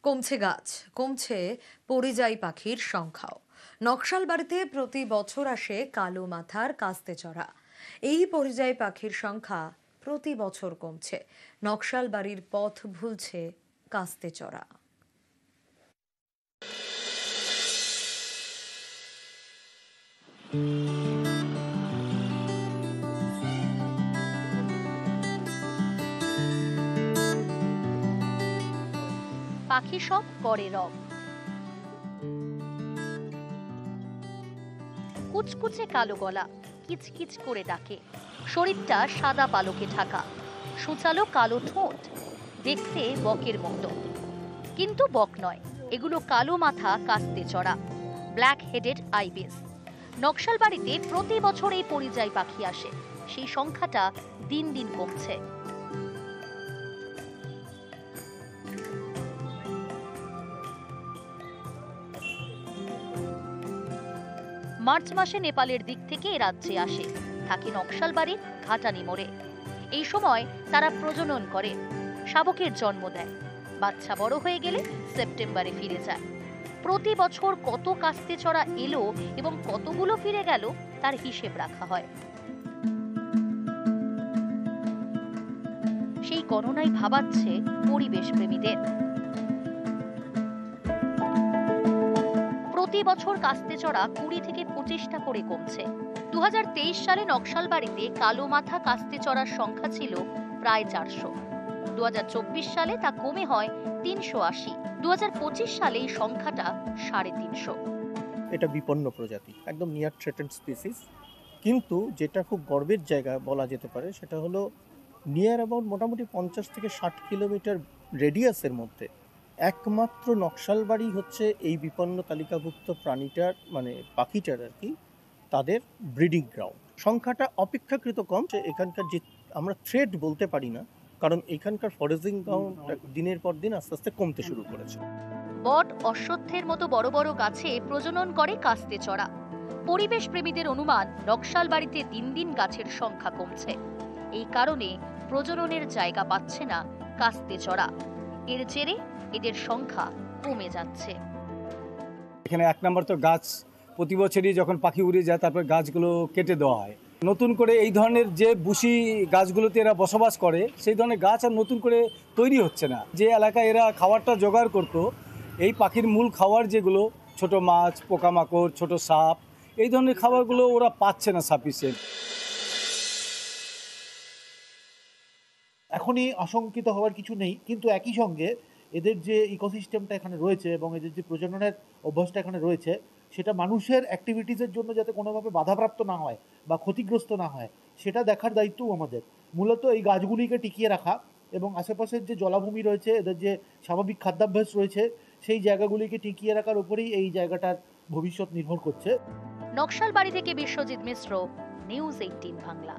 কমছে গাছ, কমছে পরিযায়ী পাখির সংখ্যাও। নকশালবাড়িতে প্রতি বছর আসে কালো মাথার কাস্তে চড়া। এই পরিযায়ী পাখির সংখ্যা প্রতি বছর কমছে। নকশালবাড়ির পথ ভুলছে কাস্তে চড়া। পাখি সব করে রব, কুচকুচে কালো গলা কিচকিচ করে ডাকে। শরীরটা সাদা পালকে ঢাকা, সূচালো কালো ঠোঁট, দেখতে বকের মতো। কিন্তু বক নয়, এগুলো কালো মাথা কাস্তে চড়া, ব্ল্যাক হেডেড আইবিস। নকশালবাড়িতে প্রতি বছর এই পরিযায়ী পাখি আসে, সেই সংখ্যাটা দিন দিন কমছে। মার্চ মাসে নেপালের দিক থেকে এ রাজ্যে আসে, থাকে নকশালবাড়ির ঘাটানি মোড়ে। এই সময় তারা প্রজনন করে, শাবকের জন্ম দেয়। বাচ্চা বড় হয়ে গেলে সেপ্টেম্বরে ফিরে যায়। প্রতি বছর কত কাস্তে চড়া এলো এবং কতগুলো ফিরে গেল তার হিসেব রাখা হয়। সেই গণনাই ভাবাচ্ছে পরিবেশ প্রেমীদের। প্রতি বছর কাস্তে চড়া 20 থেকে 25টা করে কমছে। 2023 সালে নকশালবাড়িতে কালো মাথা কাস্তে চড়ার সংখ্যা ছিল প্রায় 400। 2024 সালে তা কমে হয় 380। 2025 সালে এই সংখ্যাটা 350। এটা বিপন্ন প্রজাতি, একদম নিয়ার থ্রেটেন্ড স্পিসিস। কিন্তু যেটা খুব গর্বের জায়গা বলা যেতে পারে সেটা হলো নিয়ার অ্যাবাউট মোটামুটি 50 থেকে 60 কিলোমিটার রেডিয়াসের মধ্যে একমাত্র নকশালবাড়ি হচ্ছে এই বিপন্ন তালিকাভুক্ত প্রাণীটার মানে পাখিটার আর কি তাদের ব্রিডিং গ্রাউন্ড। সংখ্যাটা অপেক্ষাকৃত কম। এখানকার যে আমরা থ্রেট বলতে পারি না, কারণ এখানকার ফরেজিং গ্রাউন্ড দিনের পর দিন আস্তে আস্তে কমতে শুরু করেছে। বট, অশ্বত্থের মতো বড় বড় গাছে প্রজনন করে কাস্তে চড়া। পরিবেশ প্রেমীদের অনুমান, নকশালবাড়িতে দিন দিন গাছের সংখ্যা কমছে। এই কারণে প্রজননের জায়গা পাচ্ছে না কাস্তে চড়া। এর জেরে এদের সংখ্যা কমে যাচ্ছে। এখানে এক নম্বর তো গাছ প্রতি বছরই যখন পাখি উড়ে যায় তারপর গাছগুলো কেটে দেওয়া হয়। নতুন করে এই ধরনের যে বুশি গাছগুলোতে এরা বসবাস করে সেই ধরনের গাছ আর নতুন করে তৈরি হচ্ছে না। যে এলাকায় এরা খাবারটা জোগাড় করতো, এই পাখির মূল খাবার যেগুলো ছোট মাছ, পোকামাকড়, ছোট সাপ, এই ধরনের খাবারগুলো ওরা পাচ্ছে না সাফিসিয়েন্ট। এখনই আশঙ্কিত হওয়ার কিছু নেই, কিন্তু একই সঙ্গে এদের যে ইকোসিস্টেমটা এখানে রয়েছে এবং এদের যে প্রজননের অভ্যাসটা এখানে রয়েছে সেটা মানুষের অ্যাক্টিভিটিসের জন্য যাতে কোনোভাবে বাধাপ্রাপ্ত না হয় বা ক্ষতিগ্রস্ত না হয় সেটা দেখার দায়িত্বও আমাদের। মূলত এই গাছগুলিকে টিকিয়ে রাখা এবং আশেপাশের যে জলাভূমি রয়েছে, এদের যে স্বাভাবিক খাদ্যাভ্যাস রয়েছে, সেই জায়গাগুলিকে টিকিয়ে রাখার উপরেই এই জায়গাটার ভবিষ্যৎ নির্ভর করছে। নকশালবাড়ি থেকে বিশ্বজিৎ মিশ্র, নিউজ 18 বাংলা।